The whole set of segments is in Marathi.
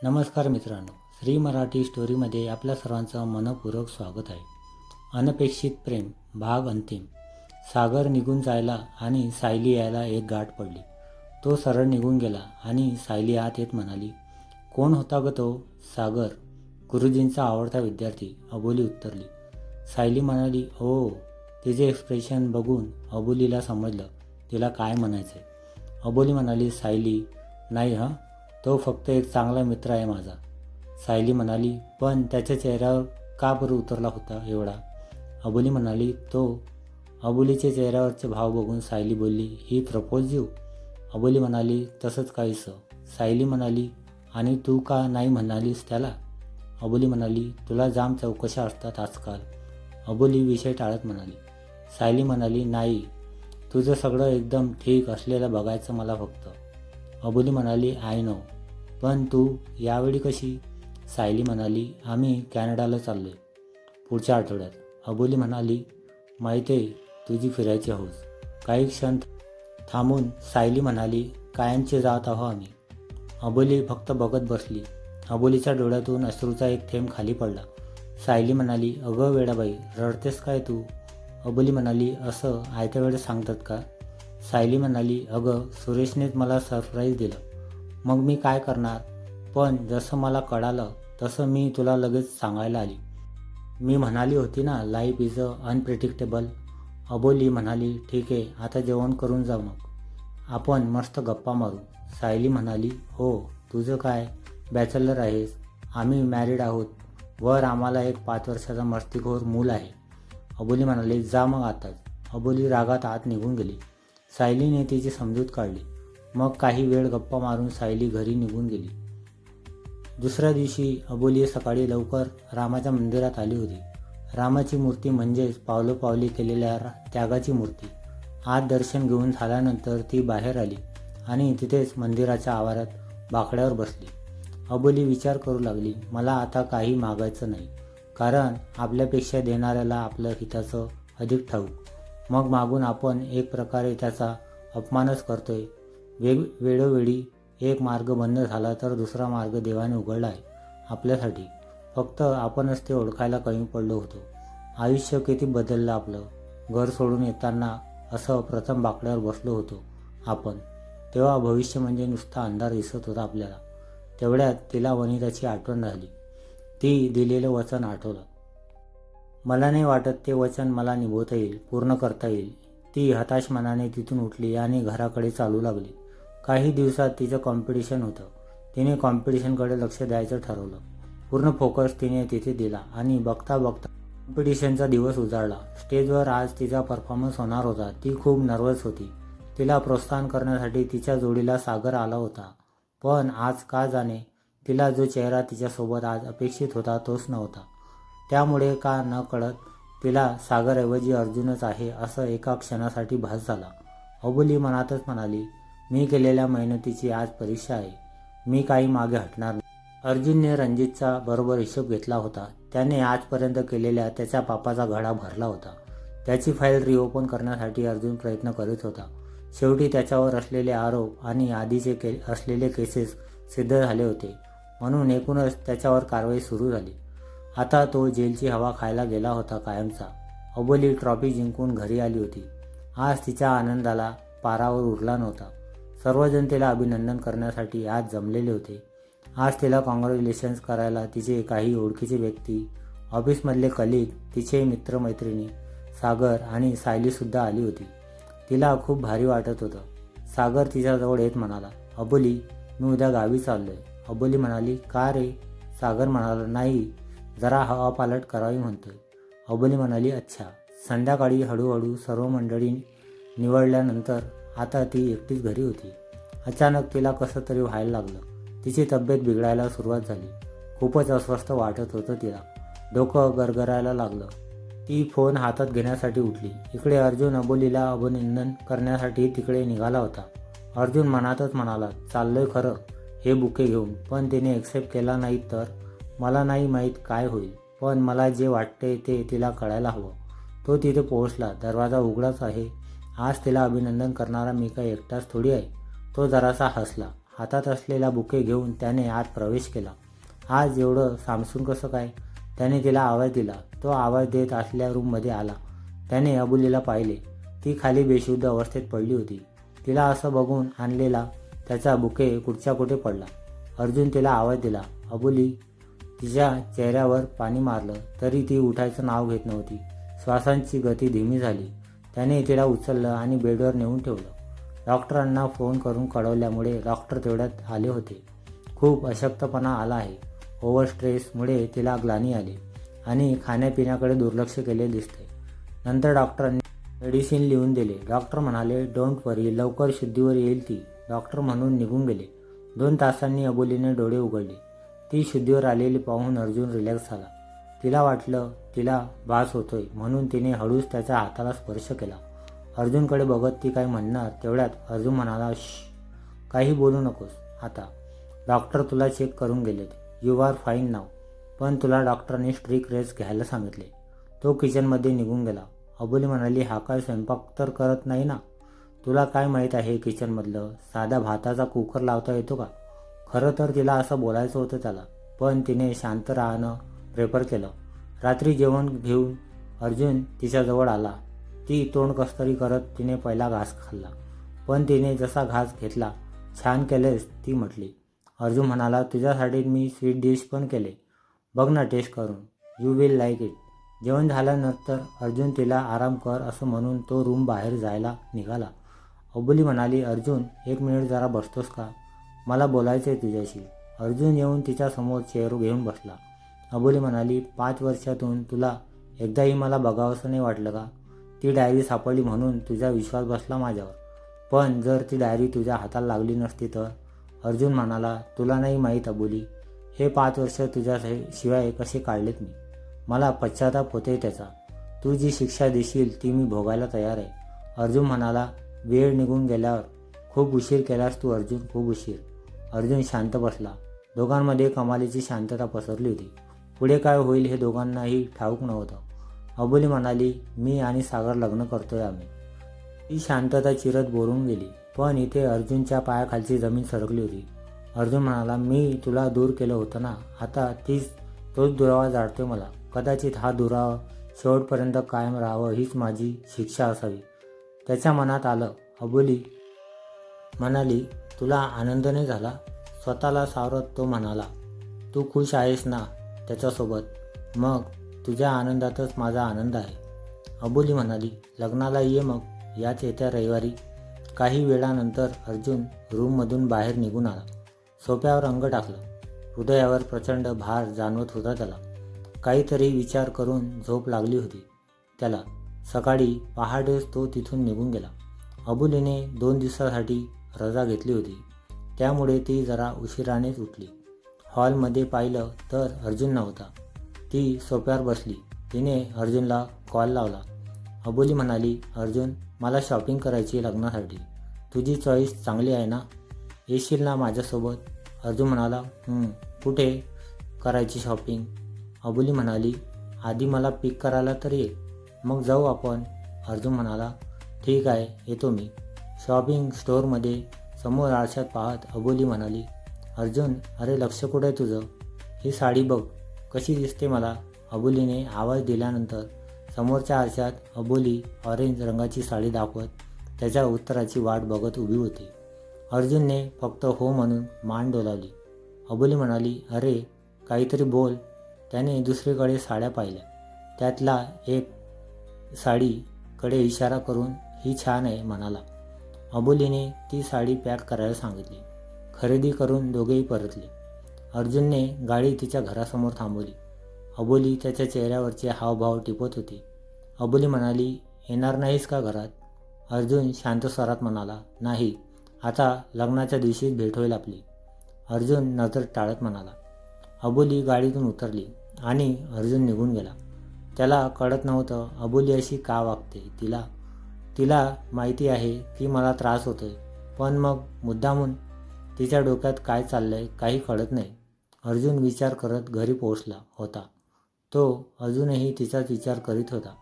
नमस्कार मित्रांनो, श्री मराठी स्टोरीमध्ये आपल्या सर्वांचं मनपूर्वक स्वागत आहे. अनपेक्षित प्रेम भाग अंतिम. सागर निघून जायला आणि सायली यायला एक गाठ पडली. तो सरळ निघून गेला आणि सायली आत येत म्हणाली, कोण होता ग तो? सागर, गुरुजींचा आवडता विद्यार्थी, अबोली उत्तरली. सायली म्हणाली, हो. तिचे एक्सप्रेशन बघून अबोलीला समजलं तिला काय म्हणायचं. अबोली म्हणाली, सायली, नाही हं, तो फक्त एक चांगला मित्र आहे माझा. सायली म्हणाली, पण त्याच्या चेहऱ्यावर का बरं उतरला होता एवढा? अबोली म्हणाली, अबोलीच्या चेहऱ्यावरचे भाव बघून सायली बोलली, ही प्रपोज यू? अबोली म्हणाली, तसंच काहीसं. सायली म्हणाली, आणि तू का नाही म्हणालीस त्याला? अबोली म्हणाली, तुला जाम चौकशा असतात आजकाल. अबोली विषय टाळत म्हणाली. सायली म्हणाली, नाही, तुझं सगळं एकदम ठीक असलेलं बघायचं मला फक्त. अबोली म्हणाली, आय नो, पण तू यावेळी कशी? सायली म्हणाली, आम्ही कॅनडाला चाललोय पुढच्या आठवड्यात. अबोली म्हणाली, माहिती आहे तुझी फिरायची हौस. काही क्षण थांबून सायली म्हणाली, कायमचे जात आहो आम्ही. अबोली फक्त बघत बसली. अबोलीच्या डोळ्यातून अश्रूचा एक थेंब खाली पडला. सायली म्हणाली, अगं वेडाबाई, रडतेस काय तू? अबोली म्हणाली, असं आयत्या वेळेस सांगतात का? सायली म्हणाली, अगं सुरेशनेच मला सरप्राईज दिलं, मग मी काय करणार? पण जसं मला कळालं तसं मी तुला लगेच सांगायला आली. मी म्हणाली होती ना, लाईफ इज अनप्रिडिक्टेबल. अबोली म्हणाली, ठीक आहे, आता जेवण करून जाऊ, मग आपण मस्त गप्पा मारू. सायली म्हणाली, हो, तुझं काय, बॅचलर आहेस, आम्ही मॅरिड आहोत, वर आम्हाला एक 5 वर्षाचा मस्तीखोर मूल आहे. अबोली म्हणाली, जा मग आताच. अबोली रागात आत निघून गेली. सायलीने तिची समजूत काढली. मग काही वेळ गप्पा मारून सायली घरी निघून गेली. दुसऱ्या दिवशी अबोली सकाळी लवकर रामाच्या मंदिरात आली होती. रामाची मूर्ती म्हणजेच पावलोपावली केलेल्या त्यागाची मूर्ती. आत दर्शन घेऊन झाल्यानंतर ती बाहेर आली आणि तिथेच मंदिराच्या आवारात बाकड्यावर बसली. अबोली विचार करू लागली, मला आता काही मागायचं नाही, कारण आपल्यापेक्षा देणाऱ्याला आपलं हिताचं अधिक ठाऊक. मग मागून आपण एक प्रकारे त्याचा अपमानच करतोय. वेळोवेळी एक मार्ग बंद झाला तर दुसरा मार्ग देवाने उघडला आहे आपल्यासाठी. फक्त आपणच ते ओळखायला कमी पडलो होतो. आयुष्य किती बदललं आपलं. घर सोडून येताना असं प्रथम बाकड्यावर बसलो होतो आपण, तेव्हा भविष्य म्हणजे नुसता अंधार दिसत होता आपल्याला. तेवढ्यात तिला वनिताची आठवण झाली. ती दिलेलं वचन आठवलं. मला नाही वाटत ते वचन मला निभवता येईल, पूर्ण करता येईल. ती हताश मनाने तिथून उठली आणि घराकडे चालू लागली. काही दिवसात तिचं कॉम्पिटिशन होतं. तिने कॉम्पिटिशनकडे लक्ष द्यायचं ठरवलं. पूर्ण फोकस तिने तिथे दिला आणि बघता बघता कॉम्पिटिशनचा दिवस उजाडला. स्टेजवर आज तिचा परफॉर्मन्स होणार होता. ती खूप नर्वस होती. तिला प्रोत्साहन करण्यासाठी तिच्या जोडीला सागर आला होता. पण आज का जाणे तिला जो चेहरा तिच्यासोबत आज अपेक्षित होता तोच नव्हता. त्यामुळे का न कळत तिला सागरऐवजी अर्जुनच आहे असं एका क्षणासाठी भास झाला. अबोली मनातच म्हणाली, मी केलेल्या मेहनतीची आज परीक्षा आहे. मी काही मागे हटणार नाही. अर्जुनने रणजितचा बरोबर हिशोब घेतला होता. त्याने आजपर्यंत केलेल्या त्याच्या पापाचा घडा भरला होता. त्याची फाईल रिओपन करण्यासाठी अर्जुन प्रयत्न करीत होता. शेवटी त्याच्यावर असलेले आरोप आणि आधीचे असलेले केसेस सिद्ध झाले होते, म्हणून एकूणच त्याच्यावर कारवाई सुरू झाली. आता तो जेलची हवा खायला गेला होता कायमचा. अबोली ट्रॉफी जिंकून घरी आली होती. आज तिच्या आनंदाला पारावर उरला नव्हता. सर्वजण तिला अभिनंदन करण्यासाठी आज जमलेले होते. आज तिला कॉंग्रॅच्युलेशन्स करायला तिचे काही ओळखीचे व्यक्ती, ऑफिसमधले कलीग, तिचे मित्रमैत्रिणी, सागर आणि सायलीसुद्धा आली होती. तिला खूप भारी वाटत होतं. सागर तिच्याजवळ येत म्हणाला, अबोली, मी उद्या गावी चाललोय. अबोली म्हणाली, का रे? सागर म्हणाला, नाही, जरा हवा पालट करावी म्हणतोय. अबोली म्हणाली, अच्छा. संध्याकाळी हळूहळू सर्व मंडळी निवडल्यानंतर आता ती एकटीच घरी होती. अचानक तिला कसं तरी व्हायला लागलं. तिची तब्येत बिघडायला सुरुवात झाली. खूपच अस्वस्थ वाटत होतं तिला. डोकं गरगरायला लागलं. ती फोन हातात घेण्यासाठी उठली. इकडे अर्जुन अबोलीला अभिनंदन करण्यासाठी तिकडे निघाला होता. अर्जुन मनातच म्हणाला, चाललोय खरं हे बुके घेऊन, पण तिने एक्सेप्ट केला नाही तर मला नाही माहीत काय होईल. पण मला जे वाटते ते तिला कळायला हवं. तो तिथे पोहोचला. दरवाजा उघडाच आहे. आज तिला अभिनंदन करणारा मी काही एकटाच थोडी आहे. तो जरासा हसला. हातात असलेला बुके घेऊन त्याने आत प्रवेश केला. आज एवढं सामसून कसं काय? त्याने तिला आवाज दिला. तो आवाज देत असलेल्या रूममध्ये आला. त्याने अबोलीला पाहिले. ती खाली बेशुद्ध अवस्थेत पडली होती. तिला असं बघून आणलेला त्याचा बुके कुठच्या कुठे पडला. अर्जुन तिला आवाज दिला. अबोली तिच्या चेहऱ्यावर पाणी मारलं तरी ती उठायचं नाव घेत नव्हती. श्वासांची गती धीमी झाली. त्याने तिला उचललं आणि बेडवर नेऊन ठेवलं. डॉक्टरांना फोन करून कळवल्यामुळे डॉक्टर तेवढ्यात आले होते. खूप अशक्तपणा आला आहे. ओव्हर स्ट्रेसमुळे तिला ग्लानी आली आणि खाण्यापिण्याकडे दुर्लक्ष केले दिसते. नंतर डॉक्टरांनी मेडिसिन लिहून दिले. डॉक्टर म्हणाले, डोंट वरी, लवकर शुद्धीवर येईल ती. डॉक्टर म्हणून निघून गेले. 2 तासांनी अबोलीने डोळे उघडले. ती शुद्धीवर आलेली पाहून अर्जुन रिलॅक्स झाला. तिला वाटलं तिला भास होतोय म्हणून तिने हळूच त्याच्या हाताला स्पर्श केला. अर्जुनकडे बघत ती काय म्हणणार तेवढ्यात अर्जुन म्हणाला, काही बोलू नकोस आता. डॉक्टर तुला चेक करून गेलेत. यू आर फाईन नाव. पण तुला डॉक्टरांनी स्ट्रिक्ट रेस्ट घ्यायला सांगितले. तो किचनमध्ये निघून गेला. अबोली म्हणाली, हा काय स्वयंपाक तर करत नाही ना? तुला काय माहीत आहे किचनमधलं? साधा भाताचा कुकर लावता येतो का? खरं तर तिला असं बोलायचं होतं त्याला, पण तिने शांत राहणं प्रेफर केलं. रात्री जेवण घेऊन अर्जुन तिच्याजवळ आला. ती तोंड कसतरी करत तिने पहिला घास खाल्ला. पण तिने जसा घास घेतला, छान केलेस ती म्हटली. अर्जुन म्हणाला, तुझ्यासाठी मी स्वीट डिश पण केले. बघ ना टेस्ट करून. You will like it. जेवण झाल्यानंतर अर्जुन तिला आराम कर असं म्हणून तो रूम बाहेर जायला निघाला. अबोली म्हणाली, अर्जुन 1 मिनिट जरा बसतोस का? मला बोलायचं आहे तुझ्याशी. अर्जुन येऊन तिच्यासमोर चेअर घेऊन बसला. अबोली म्हणाली, 5 वर्षातून तुला एकदाही मला बघावंसं नाही वाटलं का? ती डायरी सापडली म्हणून तुझा विश्वास बसला माझ्यावर. पण जर ती डायरी तुझ्या हाताला लागली नसती तर? अर्जुन म्हणाला, तुला नाही माहीत अबोली, हे 5 वर्ष तुझ्या शिवाय कसे काढलेत मी. मला पश्चाताप होते त्याचा. तू जी शिक्षा देशील ती मी भोगायला तयार आहे. अर्जुन म्हणाला, वेळ निघून गेल्यावर. खूप उशीर केलास तू अर्जुन, खूप उशीर. अर्जुन शांत बसला. दोघांमध्ये कमालीची शांतता पसरली होती. पुढे काय होईल हे दोघांनाही ठाऊक नव्हतं. अबोली म्हणाली, मी आणि सागर लग्न करतोय आम्ही. ती शांतता चिरत बोलून गेली. पण इथे अर्जुनच्या पायाखालची जमीन सरकली होती. अर्जुन म्हणाला, मी तुला दूर केलं होतं ना, आता तोच दुरावा जाणतोय मला. कदाचित हा दुरावा शेवटपर्यंत कायम राहावं हीच माझी शिक्षा असावी. त्याच्या मनात आलं. अबोली म्हणाली, तुला आनंद नाही झाला? स्वतःला सावरत तो म्हणाला, तू खुश आहेस ना त्याच्यासोबत? मग तुझ्या आनंदातच माझा आनंद आहे. अबोली म्हणाली, लग्नाला ये मग, याच येत्या रविवारी. काही वेळानंतर अर्जुन रूममधून बाहेर निघून आला. सोफ्यावर अंग टाकलं. हृदयावर प्रचंड भार जाणवत होता त्याला. काहीतरी विचार करून झोप लागली होती त्याला. सकाळी पहाटेच तो तिथून निघून गेला. अबोलीने 2 दिवसासाठी रजा घेतली होती. त्यामुळे ती जरा उशिरानेच उठली. हॉलमध्ये पाहिलं तर अर्जुन नव्हता. ती सोफ्यावर बसली. तिने अर्जुनला कॉल लावला. अबोली म्हणाली, अर्जुन, मला शॉपिंग करायची लग्नासाठी. तुझी चॉईस चांगली आहे ना? येशील ना माझ्यासोबत? अर्जुन म्हणाला, कुठे करायची शॉपिंग? अबोली म्हणाली, आधी मला पिक करायला तर ये, मग जाऊ आपण. अर्जुन म्हणाला, ठीक आहे, येतो मी. शॉपिंग स्टोअरमध्ये समोर आरशात पाहत अबोली म्हणाली, अर्जुन, अरे लक्ष कुठे आहे तुझं? ही साडी बघ कशी दिसते मला. अबोलीने आवाज दिल्यानंतर समोरच्या आरशात अबोली ऑरेंज रंगाची साडी दाखवत त्याच्या उत्तराची वाट बघत उभी होती. अर्जुनने फक्त हो म्हणून मान डोलावली. अबोली म्हणाली, अरे काहीतरी बोल. त्याने दुसरीकडे साड्या पाहिल्या. त्यातला एक साडीकडे इशारा करून ही छान आहे म्हणाला. अबोलीने ती साडी पॅक करायला सांगितली. खरेदी करून दोघेही परतले. अर्जुनने गाडी तिच्या घरासमोर थांबवली. अबोली त्याच्या चेहऱ्यावरचे हावभाव टिपत होती. अबोली म्हणाली, येणार नाहीस का घरात? अर्जुन शांत स्वरात म्हणाला, नाही, आता लग्नाच्या दिवशीच भेट होईल आपली. अर्जुन नजर टाळत म्हणाला. अबोली गाडीतून उतरली आणि अर्जुन निघून गेला. त्याला कळत नव्हतं अबोली अशी का वागते. तिला माहिती आहे की मला त्रास होतोय, पण मग मुद्दामून तिच्या डोक्यात काय चाललंय काही कळत नाही. अर्जुन विचार करत घरी पोहोचला होता. तो अजूनही तिचाच विचार करीत होता.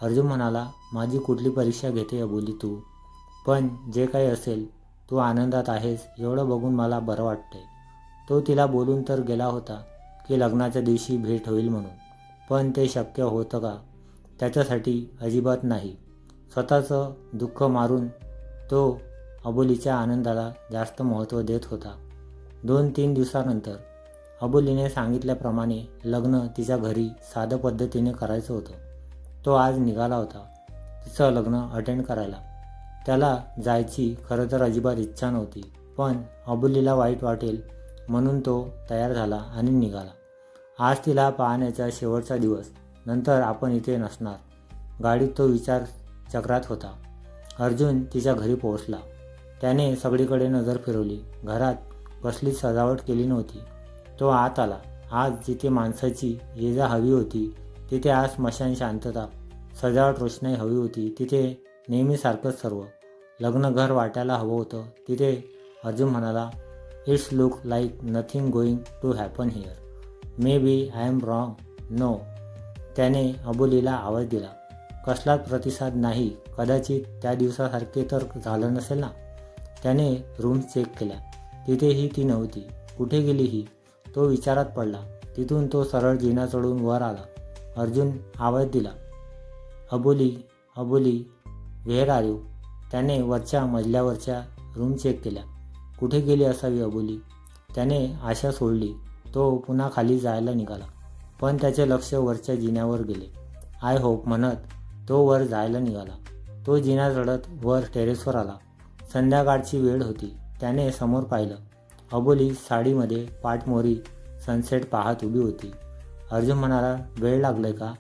अर्जुन म्हणाला, माझी कुठली परीक्षा घेते अबोली तू? पण जे काही असेल तू आनंदात आहेस एवढं बघून मला बरं वाटतंय. तो तिला बोलून तर गेला होता की लग्नाच्या दिवशी भेट होईल म्हणून, पण ते शक्य होतं का? त्याच्यासाठी अजिबात नाही. स्वतःचं दुःख मारून तो अबोलीच्या आनंदाला जास्त महत्त्व देत होता. 2-3 दिवसानंतर अबोलीने सांगितल्याप्रमाणे लग्न तिच्या घरी साध्या पद्धतीने करायचं होतं. तो आज निघाला होता तिचं लग्न अटेंड करायला. त्याला जायची खरं तर अजिबात इच्छा नव्हती, पण अबोलीला वाईट वाटेल म्हणून तो तयार झाला आणि निघाला. आज तिला पाहण्याचा शेवटचा दिवस, नंतर आपण इथे नसणार. गाडीत तो विचार चक्रात होता. अर्जुन तिच्या घरी पोहोचला. त्याने सगळीकडे नजर फिरवली. घरात कसलीच सजावट केली नव्हती. तो आत आला. आज जिथे माणसाची ये-जा हवी होती तिथे आज स्मशान शांतता, सजावट, रोषणाई हवी होती तिथे नेहमीसारखंच सर्व. लग्नघर वाटायला हवं होतं तिथे. अर्जुन म्हणाला, it's look like nothing going to happen here. Maybe I am wrong. No. त्याने अबोलीला आवाज दिला. कसलाच प्रतिसाद नाही. कदाचित त्या दिवसासारखे तर झालं नसेल ना. त्याने रूम्स चेक केल्या. तिथेही ती नव्हती. कुठे गेली ही? तो विचारात पडला. तिथून तो सरळ जिना चढून वर आला. अर्जुन आवाज दिला, अबोली, अबोली, व्हेअर आर यू? त्याने वरच्या मजल्यावरच्या रूम चेक केल्या. कुठे गेली असावी अबोली? त्याने आशा सोडली. तो पुन्हा खाली जायला निघाला, पण त्याचे लक्ष वरच्या जिन्यावर गेले. आय होप म्हणत तो वर जायला निघाला. तो जिना चढत वर टेरेसवर आला. संध्याकाळची वेळ होती. त्याने समोर पाहिलं. अबोली साडीमध्ये पाठमोरी सनसेट पाहत उभी होती. अर्जुन म्हणाला, वेळ लागलाय का?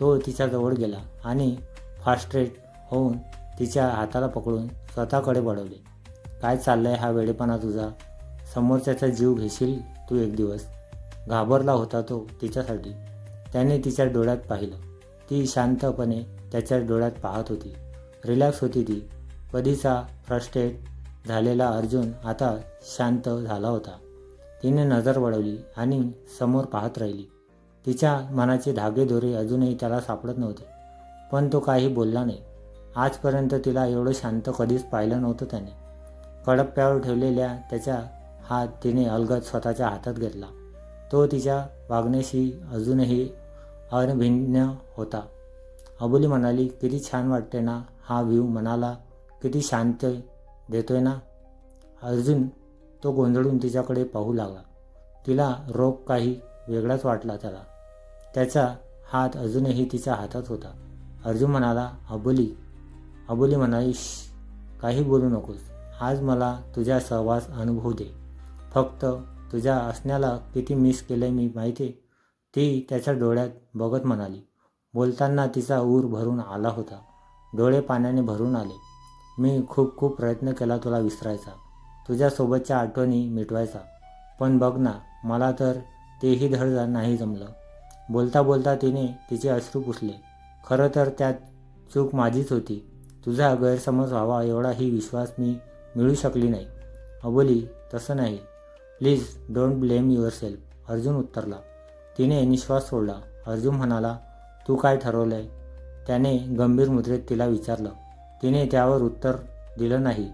तो तिच्याजवळ गेला आणि फ्रस्ट्रेट होऊन तिच्या हाताला पकडून स्वतःकडे वळवले. काय चाललंय हा वेडेपणा तुझा? समोरच्याचा जीव घेशील तू एक दिवस. घाबरला होता तो तिच्यासाठी. त्याने तिच्या डोळ्यात पाहिलं. ती शांतपणे त्याच्या डोळ्यात पाहत होती. रिलॅक्स होती ती. कधीचा फ्रस्ट्रेट झालेला अर्जुन आता शांत झाला होता. तिने नजर वळवली आणि समोर पाहत राहिली. तिच्या मनाचे धागेदोरे अजूनही त्याला सापडत नव्हते, पण तो काही बोलला नाही. आजपर्यंत तिला एवढं शांत कधीच पाहिलं नव्हतं त्याने. कडप्प्यावर ठेवलेल्या त्याचा हात तिने अलगद स्वतःच्या हातात घेतला. तो तिच्या वागण्याशी अजूनही अनभिज्ञ होता. अबोली म्हणाली, किती छान वाटते ना हा व्ह्यू. मनाला किती शांत देतोय ना. अर्जुन तो गोंधळून तिच्याकडे पाहू लागला. तिला रोग काही वेगळाच वाटला त्याला. त्याचा हात अजूनही तिच्या हातात होता. अर्जुन म्हणाला, अबोली. अबोली म्हणाली, काही बोलू नकोस. आज मला तुझ्या सहवास अनुभवू दे. फक्त तुझ्या असण्याला किती मिस केलंय मी माहिती. ती त्याच्या डोळ्यात बघत म्हणाली. बोलताना तिचा ऊर भरून आला होता. डोळे पाण्याने भरून आले. मी खूप खूप प्रयत्न केला तुला विसरायचा, तुझ्यासोबतच्या आठवणी मिटवायचा, पण बघ ना मला तर तेही धड नाही जमलं. बोलता बोलता तिने तिचे अश्रू पुसले. खरं तर त्यात चूक माझीच होती. तुझा गैरसमज व्हावा एवढाही विश्वास मी मिळू शकली नाही. अबोली, तसं नाही. Please don't blame yourself. Arjun उत्तरला. तिने निश्वास सोडला. अर्जुन म्हणाला, तू काय ठरवलंय? त्याने गंभीर मुद्रेत तिला विचारलं. तिने त्यावर उत्तर दिलं नाही.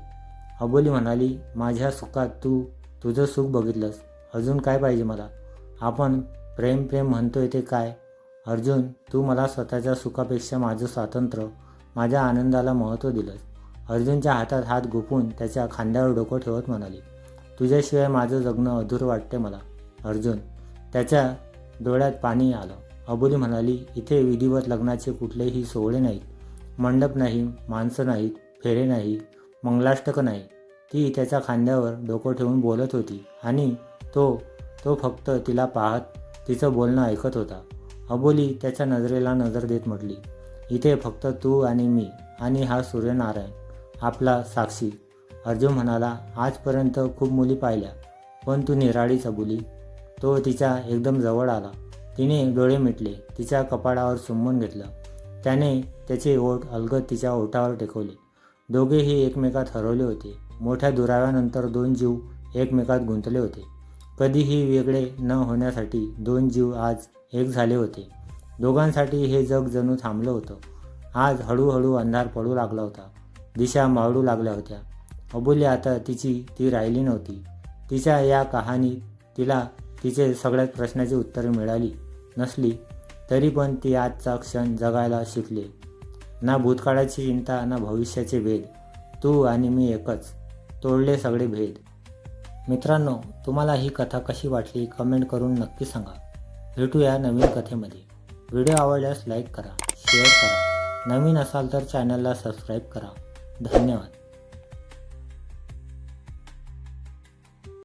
अबोली म्हणाली, माझ्या सुखात तू तुझं सुख बघितलंस. अजून काय पाहिजे मला? आपण प्रेम प्रेम म्हणतोय ते काय? अर्जुन, तू मला स्वतःच्या सुखापेक्षा माझं स्वातंत्र्य, माझ्या आनंदाला महत्त्व दिलंस. अर्जुनच्या हातात हात गुंफून त्याच्या खांद्यावर डोकं ठेवत म्हणाली, तुझ्याशिवाय माझं जगणं अधुरं वाटते मला. अर्जुन, त्याच्या डोळ्यात पाणी आलं. अबोली म्हणाली, इथे विधिवत लग्नाचे कुठलेही सोहळे नाहीत. मंडप नाही, माणसं नाहीत, फेरे नाही, मंगलाष्टक नाही. ती त्याच्या खांद्यावर डोकं ठेवून बोलत होती आणि तो फक्त तिला पाहत तिचं बोलणं ऐकत होता. अबोली त्याच्या नजरेला नजर देत म्हटली, इथे फक्त तू आणि मी आणि हा सूर्यनारायण आपला साक्षी. अर्जुन म्हणाला, आजपर्यंत खूप मुली पाहिल्या, पण तू निराळीच अबोली. तो तिच्या एकदम जवळ आला. तिने डोळे मिटले. तिच्या कपाळावर चुंबन घेतलं. त्याने त्याचे ओठ अलगद तिच्या ओठावर टेकवले. दोघेही एकमेकात हरवले होते. मोठ्या दुराव्यानंतर दोन जीव एकमेकात गुंतले होते. कधीही वेगळे न होण्यासाठी दोन जीव आज एक झाले होते. दोघांसाठी हे जग जणू थांबलं होतं. आज हळूहळू अंधार पडू लागला होता. दिशा मावळू लागल्या होत्या. अबोली आता ती राहिली नव्हती. तिच्या या कहाणीत तिला तिचे सगळ्यात प्रश्नाची उत्तरे मिळाली नसली तरी पण ती आजचा क्षण जगायला शिकले. ना भूतकाळाची चिंता ना भविष्याचे भेद. तू आणि मी एकच, तोडले सगळे भेद. मित्रांनो, तुम्हाला ही कथा कशी वाटली कमेंट करून नक्की सांगा. भेटूया नवीन कथेमध्ये. व्हिडिओ आवडल्यास लाईक करा, शेअर करा. नवीन असाल तर चॅनलला सबस्क्राईब करा. धन्यवाद.